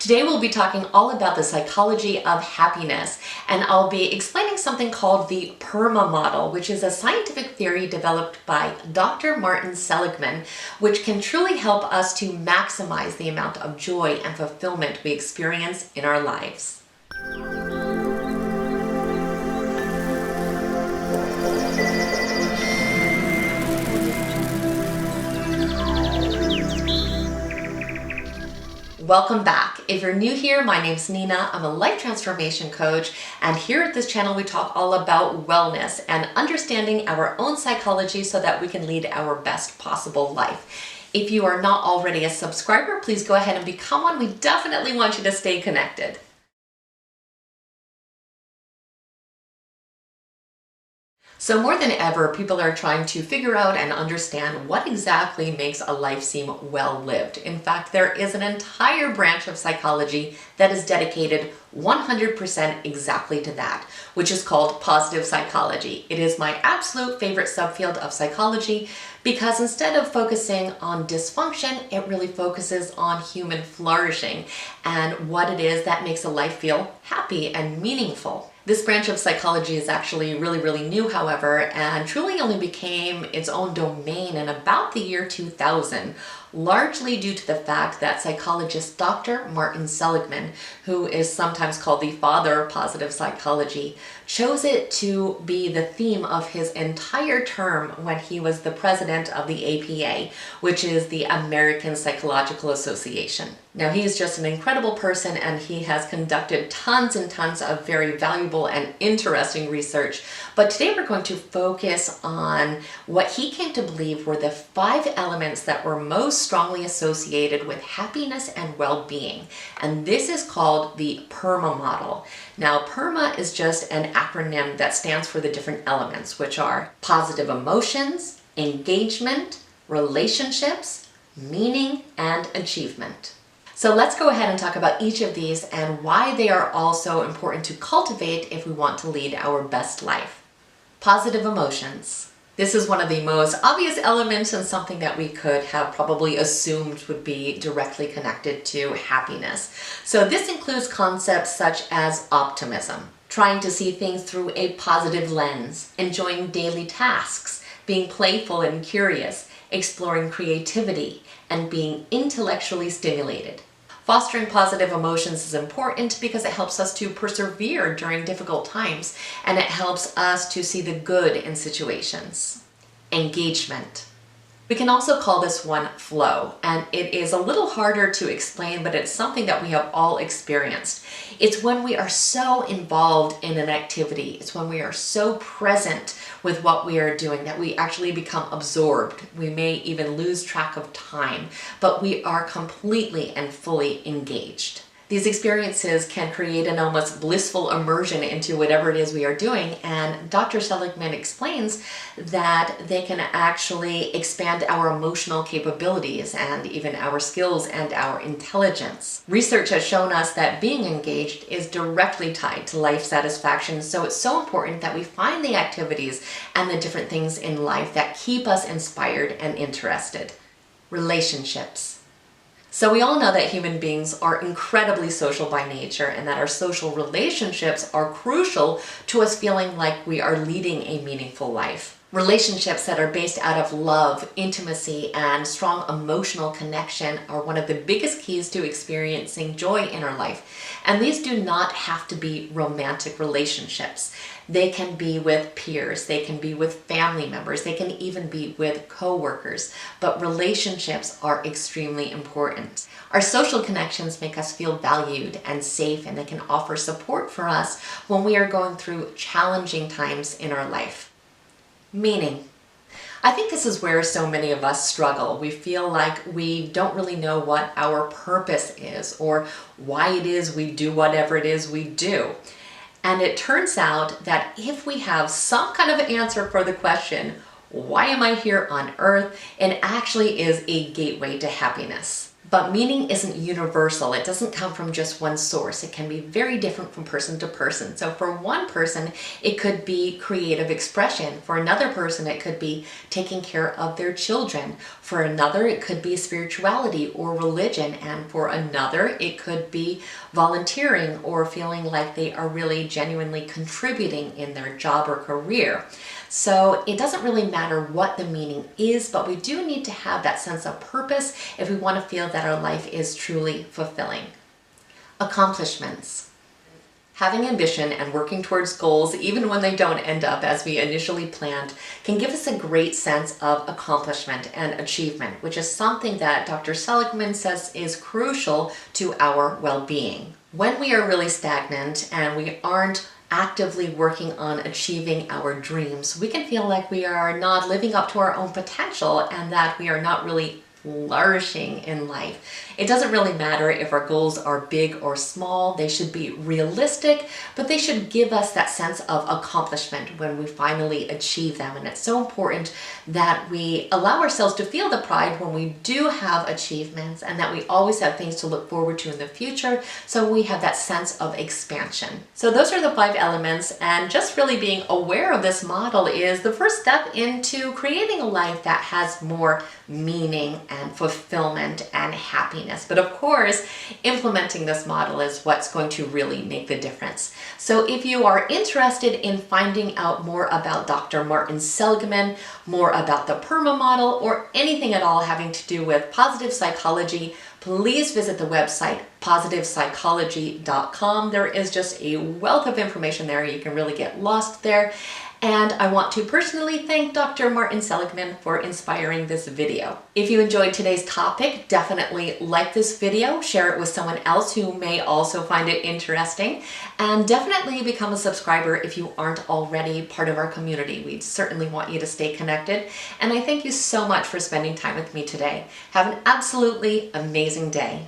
Today we'll be talking all about the psychology of happiness, and I'll be explaining something called the PERMA Model, which is a scientific theory developed by Dr. Martin Seligman, which can truly help us to maximize the amount of joy and fulfillment we experience in our lives. Welcome back. If you're new here, my name's Nina. I'm a life transformation coach, and here at this channel we talk all about wellness and understanding our own psychology so that we can lead our best possible life. If you are not already a subscriber, please go ahead and become one. We definitely want you to stay connected. So more than ever, people are trying to figure out and understand what exactly makes a life seem well lived. In fact, there is an entire branch of psychology that is dedicated 100% exactly to that, which is called positive psychology. It is my absolute favorite subfield of psychology because instead of focusing on dysfunction, it really focuses on human flourishing and what it is that makes a life feel happy and meaningful. This branch of psychology is actually really new, however, and truly only became its own domain in about the year 2000, largely due to the fact that psychologist Dr. Martin Seligman, who is sometimes called the father of positive psychology, chose it to be the theme of his entire term when he was the president of the APA, which is the American Psychological Association. Now, he is just an incredible person, and he has conducted tons and tons of very valuable and interesting research. But today we're going to focus on what he came to believe were the 5 elements that were most strongly associated with happiness and well-being. And this is called the PERMA model. Now, PERMA is just an acronym that stands for the different elements, which are positive emotions, engagement, relationships, meaning, and achievement. So let's go ahead and talk about each of these and why they are all so important to cultivate if we want to lead our best life. Positive emotions. This is one of the most obvious elements and something that we could have probably assumed would be directly connected to happiness. So this includes concepts such as optimism, trying to see things through a positive lens, enjoying daily tasks, being playful and curious, exploring creativity, and being intellectually stimulated. Fostering positive emotions is important because it helps us to persevere during difficult times, and it helps us to see the good in situations. Engagement. We can also call this one flow, and it is a little harder to explain, but it's something that we have all experienced. It's when we are so involved in an activity, it's when we are so present with what we are doing that we actually become absorbed. We may even lose track of time, but we are completely and fully engaged. These experiences can create an almost blissful immersion into whatever it is we are doing, and Dr. Seligman explains that they can actually expand our emotional capabilities and even our skills and our intelligence. Research has shown us that being engaged is directly tied to life satisfaction, so it's so important that we find the activities and the different things in life that keep us inspired and interested. Relationships. So we all know that human beings are incredibly social by nature, and that our social relationships are crucial to us feeling like we are leading a meaningful life. Relationships that are based out of love, intimacy, and strong emotional connection are one of the biggest keys to experiencing joy in our life. And these do not have to be romantic relationships. They can be with peers, they can be with family members, they can even be with co-workers. But relationships are extremely important. Our social connections make us feel valued and safe, and they can offer support for us when we are going through challenging times in our life. Meaning. I think this is where so many of us struggle. We feel like we don't really know what our purpose is or why it is we do whatever it is we do. And it turns out that if we have some kind of answer for the question, why am I here on earth? It actually is a gateway to happiness. But meaning isn't universal. It doesn't come from just one source. It can be very different from person to person. So for one person, it could be creative expression. For another person, it could be taking care of their children. For another, it could be spirituality or religion. And for another, it could be volunteering or feeling like they are really genuinely contributing in their job or career. So it doesn't really matter what the meaning is, but we do need to have that sense of purpose if we want to feel that our life is truly fulfilling. Accomplishments. Having ambition and working towards goals, even when they don't end up as we initially planned, can give us a great sense of accomplishment and achievement, which is something that Dr. Seligman says is crucial to our well-being. When we are really stagnant and we aren't actively working on achieving our dreams, we can feel like we are not living up to our own potential and that we are not really flourishing in life. It doesn't really matter if our goals are big or small. They should be realistic, but they should give us that sense of accomplishment when we finally achieve them. And it's so important that we allow ourselves to feel the pride when we do have achievements and that we always have things to look forward to in the future, so we have that sense of expansion. So those are the 5 elements, and just really being aware of this model is the first step into creating a life that has more meaning and fulfillment and happiness. But of course, implementing this model is what's going to really make the difference. So if you are interested in finding out more about Dr. Martin Seligman, more about the PERMA model, or anything at all having to do with positive psychology, please visit the website positivepsychology.com. There is just a wealth of information there. You can really get lost there. And I want to personally thank Dr. Martin Seligman for inspiring this video. If you enjoyed today's topic, definitely like this video, share it with someone else who may also find it interesting, and definitely become a subscriber if you aren't already part of our community. We certainly want you to stay connected, and I thank you so much for spending time with me today. Have an absolutely amazing day.